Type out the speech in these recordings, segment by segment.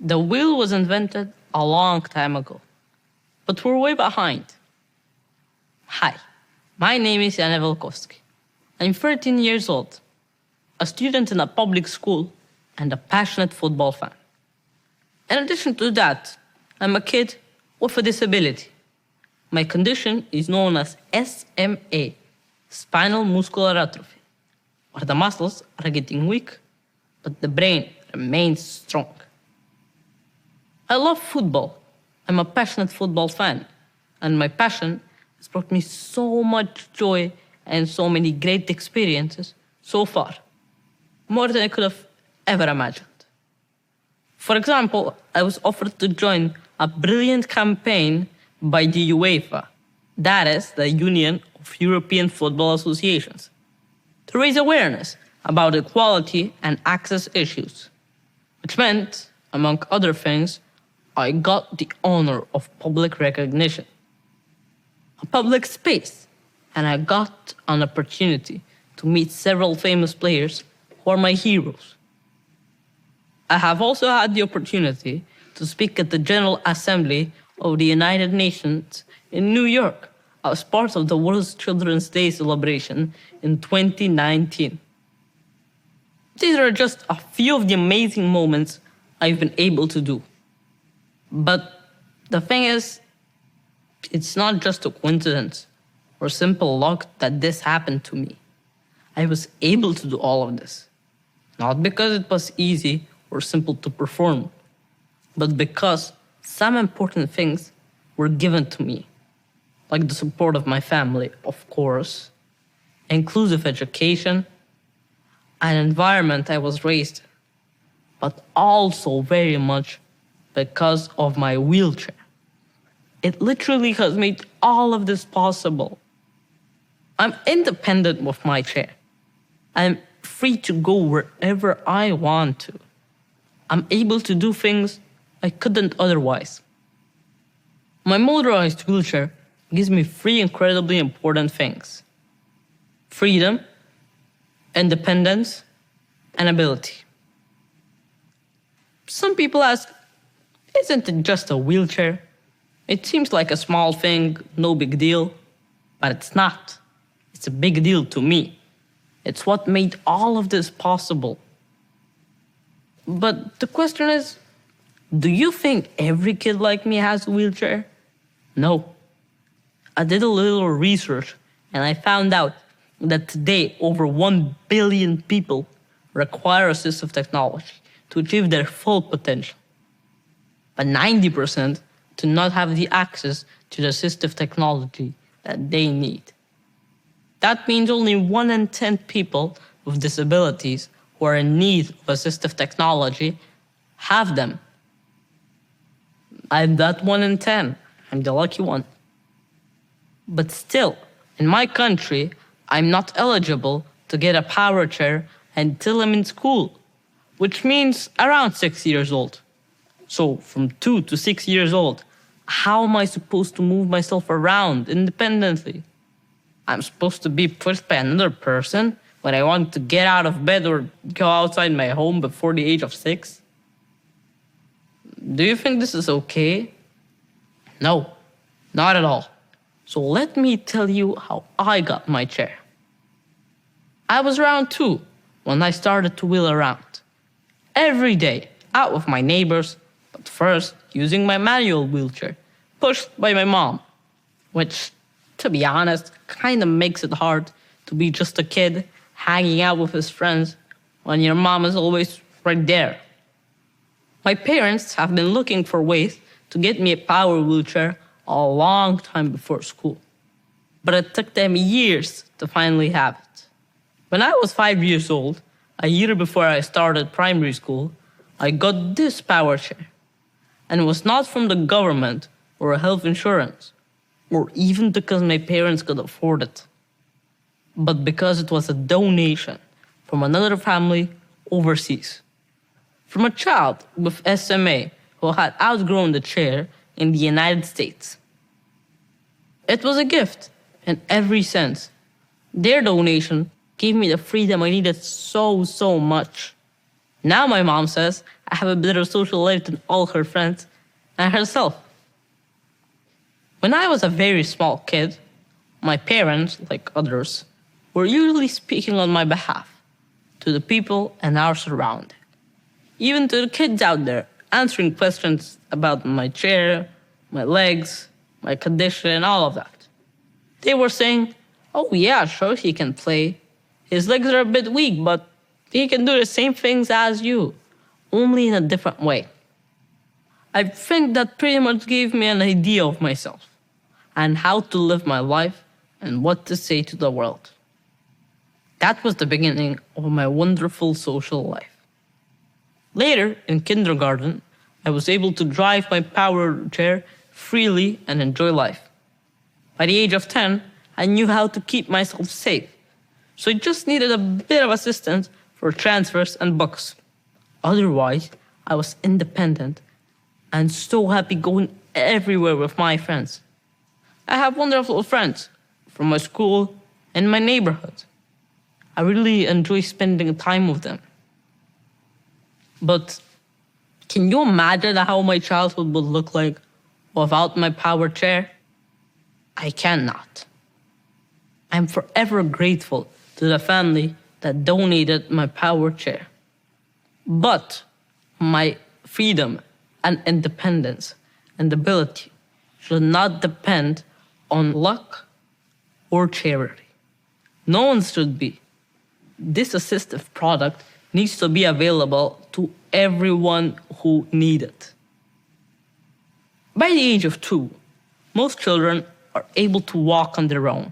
The wheel was invented a long time ago, but we're way behind. Hi, my name is Jan Velkovsky. I'm 13 years old, a student in a public school, and a passionate football fan. In addition to that, I'm a kid with a disability. My condition is known as SMA, spinal muscular atrophy, where the muscles are getting weak, but the brain remains strong. I love football. I'm a passionate football fan, and my passion has brought me so much joy and so many great experiences so far, more than I could have ever imagined. For example, I was offered to join a brilliant campaign by the UEFA, that is, the Union of European Football Associations, to raise awareness about equality and access issues, which meant, among other things, I got the honor of public recognition, a public space, and I got an opportunity to meet several famous players who are my heroes. I have also had the opportunity to speak at the General Assembly of the United Nations in New York as part of the World Children's Day celebration in 2019. These are just a few of the amazing moments I've been able to do. But the thing is, it's not just a coincidence or simple luck that this happened to me. I was able to do all of this, not because it was easy or simple to perform, but because some important things were given to me, like the support of my family, of course, inclusive education, an environment I was raised in, but also very much because of my wheelchair. It literally has made all of this possible. I'm independent with my chair. I'm free to go wherever I want to. I'm able to do things I couldn't otherwise. My motorized wheelchair gives me three incredibly important things: freedom, independence, and ability. Some people ask, isn't it just a wheelchair? It seems like a small thing, no big deal. But it's not. It's a big deal to me. It's what made all of this possible. But the question is, do you think every kid like me has a wheelchair? No. I did a little research and I found out that today over 1 billion people require assistive technology to achieve their full potential. But 90% do not have the access to the assistive technology that they need. That means only 1 in 10 people with disabilities who are in need of assistive technology have them. I'm that 1 in 10. I'm the lucky one. But still, in my country, I'm not eligible to get a power chair until I'm in school, which means around 6 years old. So from 2 to 6 years old, how am I supposed to move myself around independently? I'm supposed to be pushed by another person when I want to get out of bed or go outside my home before the age of 6? Do you think this is okay? No, not at all. So let me tell you how I got my chair. I was around 2 when I started to wheel around. Every day, out with my neighbors, but first using my manual wheelchair, pushed by my mom, which, to be honest, kind of makes it hard to be just a kid hanging out with his friends when your mom is always right there. My parents have been looking for ways to get me a power wheelchair a long time before school, but it took them years to finally have it. When I was 5 years old, a year before I started primary school, I got this power chair. And it was not from the government or health insurance, or even because my parents could afford it, but because it was a donation from another family overseas, from a child with SMA who had outgrown the chair in the United States. It was a gift in every sense. Their donation gave me the freedom I needed so much. Now my mom says I have a better social life than all her friends and herself. When I was a very small kid, my parents, like others, were usually speaking on my behalf to the people in our surroundings, even to the kids out there answering questions about my chair, my legs, my condition, all of that. They were saying, oh yeah, sure he can play. His legs are a bit weak, but he can do the same things as you, only in a different way. I think that pretty much gave me an idea of myself and how to live my life and what to say to the world. That was the beginning of my wonderful social life. Later, in kindergarten, I was able to drive my power chair freely and enjoy life. By the age of 10, I knew how to keep myself safe, so I just needed a bit of assistance for transfers and books. Otherwise, I was independent and so happy going everywhere with my friends. I have wonderful friends from my school and my neighborhood. I really enjoy spending time with them. But can you imagine how my childhood would look like without my power chair? I cannot. I'm forever grateful to the family that donated my power chair. But my freedom and independence and ability should not depend on luck or charity. No one should be. This assistive product needs to be available to everyone who needs it. By the age of 2, most children are able to walk on their own.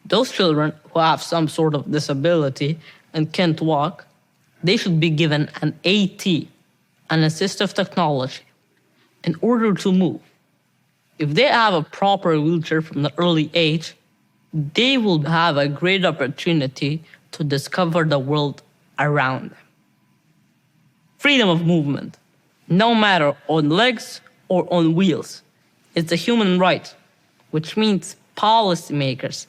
Those children who have some sort of disability and can't walk, they should be given an AT, an assistive technology, in order to move. If they have a proper wheelchair from the early age, they will have a great opportunity to discover the world around them. Freedom of movement, no matter on legs or on wheels, is a human right, which means policymakers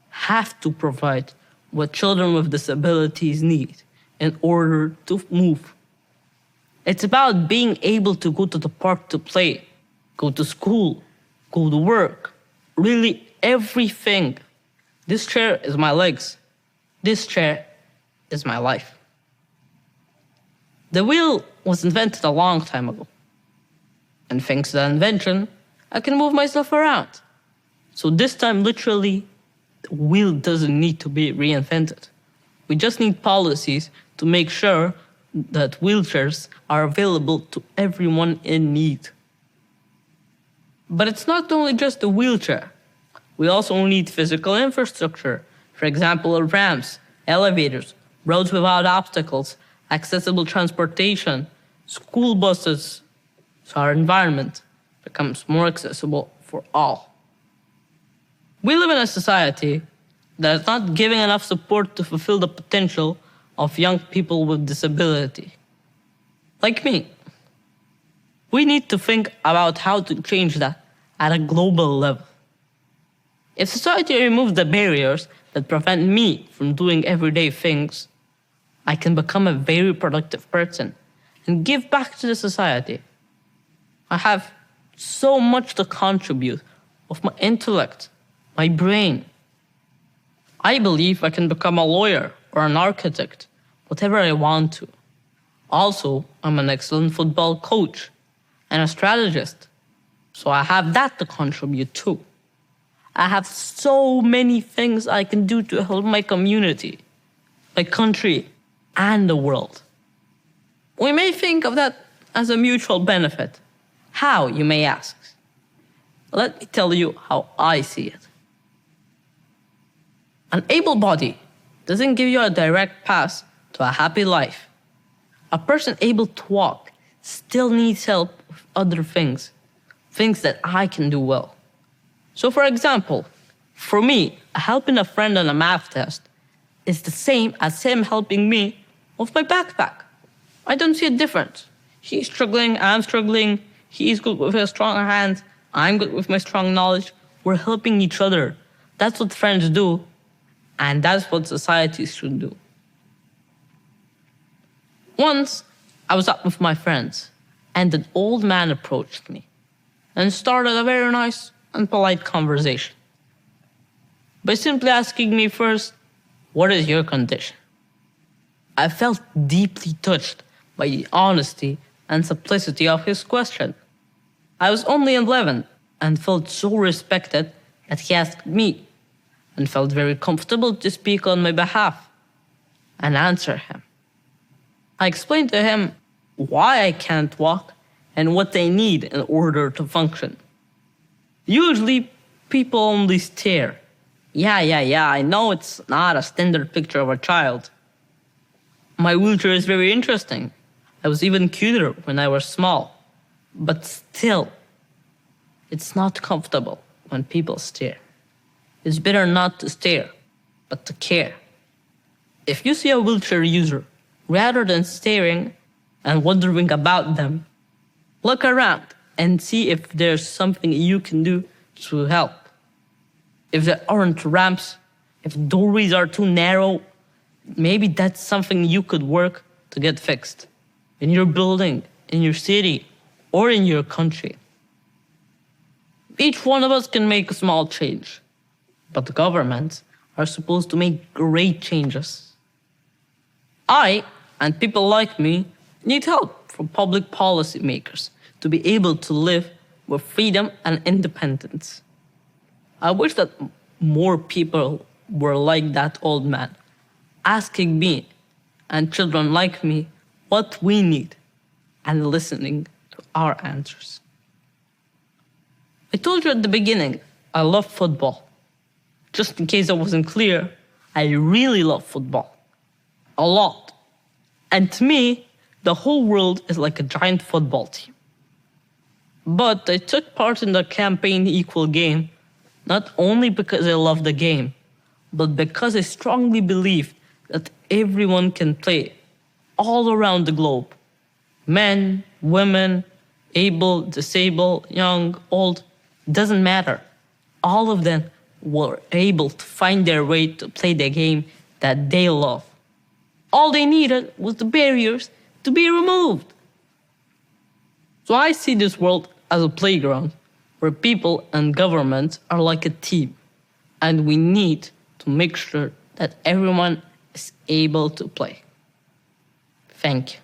have to provide what children with disabilities need in order to move. It's about being able to go to the park to play, go to school, go to work, really everything. This chair is my legs. This chair is my life. The wheel was invented a long time ago. And thanks to the invention, I can move myself around. So this time, literally, the wheel doesn't need to be reinvented. We just need policies to make sure that wheelchairs are available to everyone in need. But it's not only just the wheelchair. We also need physical infrastructure. For example, ramps, elevators, roads without obstacles, accessible transportation, school buses, so our environment becomes more accessible for all. We live in a society that is not giving enough support to fulfill the potential of young people with disability. Like me. We need to think about how to change that at a global level. If society removes the barriers that prevent me from doing everyday things, I can become a very productive person and give back to the society. I have so much to contribute with my intellect, my brain. I believe I can become a lawyer or an architect, whatever I want to. Also, I'm an excellent football coach and a strategist, so I have that to contribute too. I have so many things I can do to help my community, my country, and the world. We may think of that as a mutual benefit. How, you may ask? Let me tell you how I see it. An able body doesn't give you a direct path to a happy life. A person able to walk still needs help with other things that I can do well. So for example, for me, helping a friend on a math test is the same as him helping me with my backpack. I don't see a difference. He's struggling, I'm struggling. He's good with his strong hands, I'm good with my strong knowledge. We're helping each other. That's what friends do, and that's what societies should do. Once, I was out with my friends, and an old man approached me and started a very nice and polite conversation by simply asking me first, "What is your condition?" I felt deeply touched by the honesty and simplicity of his question. I was only 11 and felt so respected that he asked me, and felt very comfortable to speak on my behalf and answer him. I explained to him why I can't walk and what they need in order to function. Usually, people only stare. Yeah, I know it's not a standard picture of a child. My wheelchair is very interesting. I was even cuter when I was small. But still, it's not comfortable when people stare. It's better not to stare, but to care. If you see a wheelchair user, rather than staring and wondering about them, look around and see if there's something you can do to help. If there aren't ramps, if doorways are too narrow, maybe that's something you could work to get fixed in your building, in your city, or in your country. Each one of us can make a small change, but the governments are supposed to make great changes. I, and people like me, need help from public policy makers to be able to live with freedom and independence. I wish that more people were like that old man, asking me and children like me what we need and listening to our answers. I told you at the beginning, I love football. Just in case I wasn't clear, I really love football. A lot. And to me, the whole world is like a giant football team. But I took part in the campaign Equal Game, not only because I love the game, but because I strongly believe that everyone can play all around the globe. Men, women, able, disabled, young, old, doesn't matter. All of them were able to find their way to play the game that they love. All they needed was the barriers to be removed. So I see this world as a playground where people and governments are like a team, and we need to make sure that everyone is able to play. Thank you.